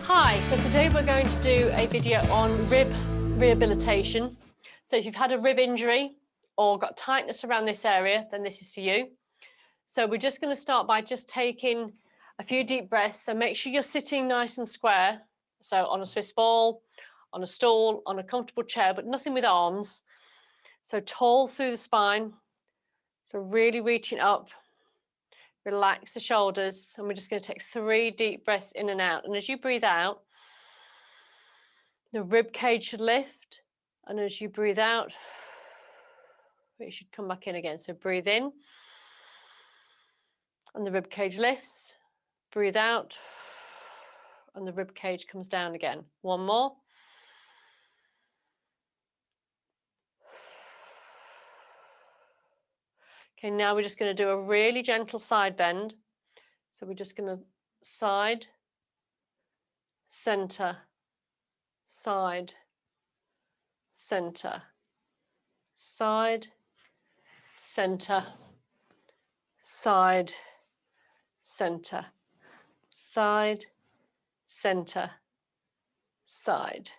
Hi, so today we're going to do a video on rib rehabilitation. So if you've had a rib injury or got tightness around this area, then this is for you. So we're just going to start by just taking a few deep breaths. So make sure you're sitting nice and square. So on a Swiss ball, on a stool, on a comfortable chair, but nothing with arms. So tall through the spine. So really reaching up. Relax the shoulders, and we're just going to take 3 deep breaths in and out. And as you breathe out, the rib cage should lift, and as you breathe out, it should come back in again. So breathe in, and the rib cage lifts. Breathe out, and the rib cage comes down again. One more. Okay, now we're just going to do a really gentle side bend. So we're just going to side, center, side, center, side, center, side, center, side, center, side,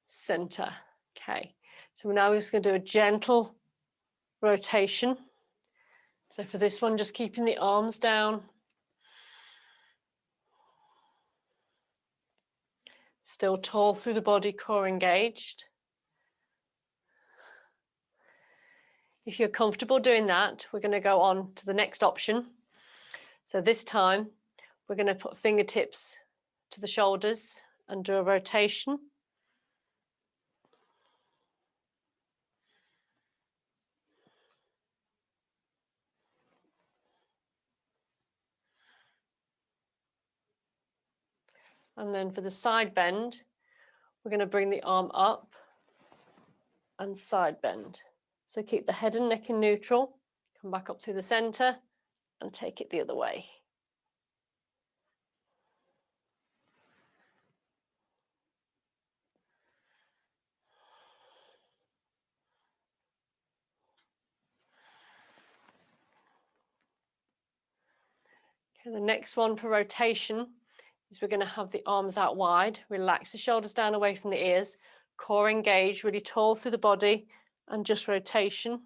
center. Okay, so now we're just going to do a gentle rotation. So for this one, just keeping the arms down. Still tall through the body, core engaged. If you're comfortable doing that, we're going to go on to the next option. So this time, we're going to put fingertips to the shoulders and do a rotation. And then for the side bend, we're going to bring the arm up and side bend. So keep the head and neck in neutral, come back up through the center and take it the other way. Okay, the next one for rotation is we're going to have the arms out wide, relax the shoulders down away from the ears, core engaged, really tall through the body, and just rotation.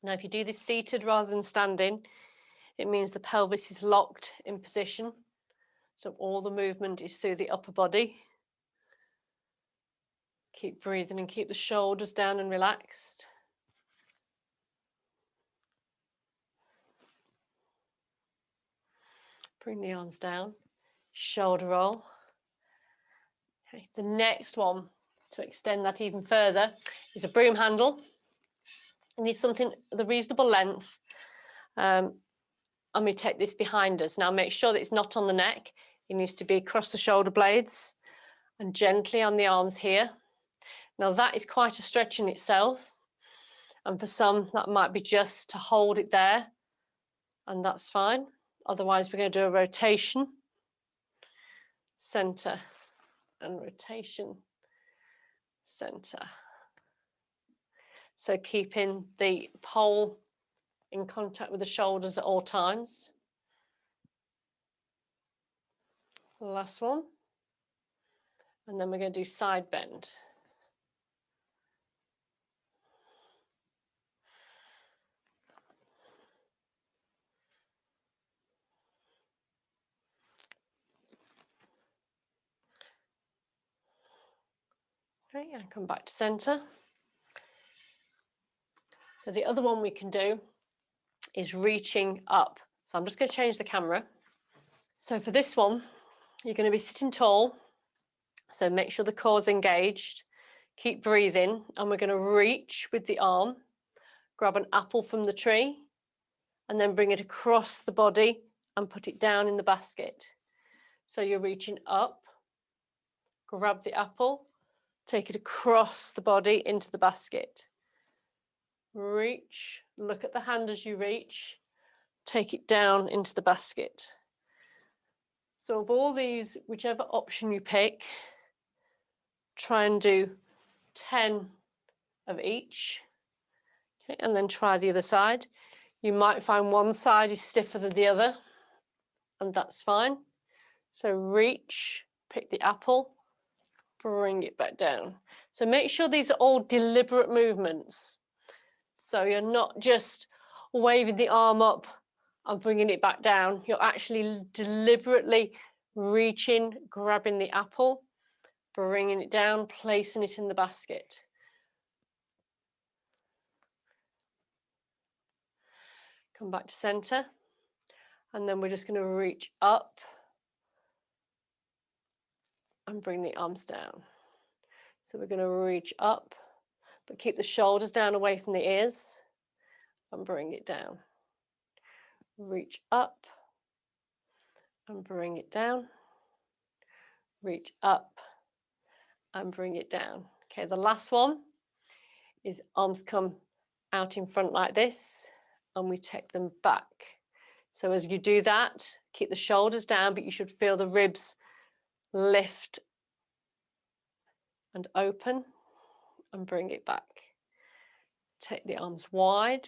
Now, if you do this seated rather than standing, it means the pelvis is locked in position. So all the movement is through the upper body. Keep breathing and keep the shoulders down and relaxed. Bring the arms down, shoulder roll. Okay, the next one, to extend that even further, is a broom handle. You need something with a reasonable length. And we take this behind us. Now make sure that it's not on the neck. It needs to be across the shoulder blades and gently on the arms here. Now that is quite a stretch in itself. And for some, that might be just to hold it there. And that's fine. Otherwise, we're going to do a rotation, center, and rotation, center. So keeping the pole in contact with the shoulders at all times. Last one. And then we're going to do side bend. Okay, and come back to center. So the other one we can do is reaching up. So I'm just going to change the camera. So for this one, you're going to be sitting tall. So make sure the core's engaged. Keep breathing, and we're going to reach with the arm, grab an apple from the tree, and then bring it across the body and put it down in the basket. So you're reaching up, grab the apple, take it across the body into the basket. Reach, look at the hand as you reach, take it down into the basket. So of all these, whichever option you pick, try and do 10 of each. Okay, and then try the other side. You might find one side is stiffer than the other. and that's fine. So reach, pick the apple, bring it back down. So make sure these are all deliberate movements. So you're not just waving the arm up and bringing it back down. You're actually deliberately reaching, grabbing the apple, bringing it down, placing it in the basket. Come back to center. And then we're just going to reach up and bring the arms down. So we're going to reach up, but keep the shoulders down away from the ears and bring it down. Reach up and bring it down. Reach up and bring it down. Okay, the last one is arms come out in front like this and we take them back. So as you do that, keep the shoulders down, but you should feel the ribs lift and open and bring it back. Take the arms wide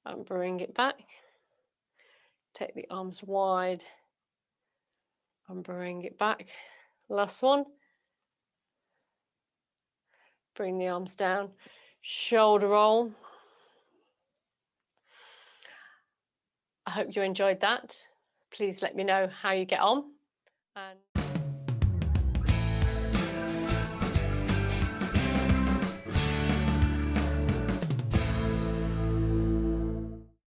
and bring it back. Take the arms wide and bring it back. Last one. Bring the arms down, shoulder roll. I hope you enjoyed that. Please let me know how you get on. And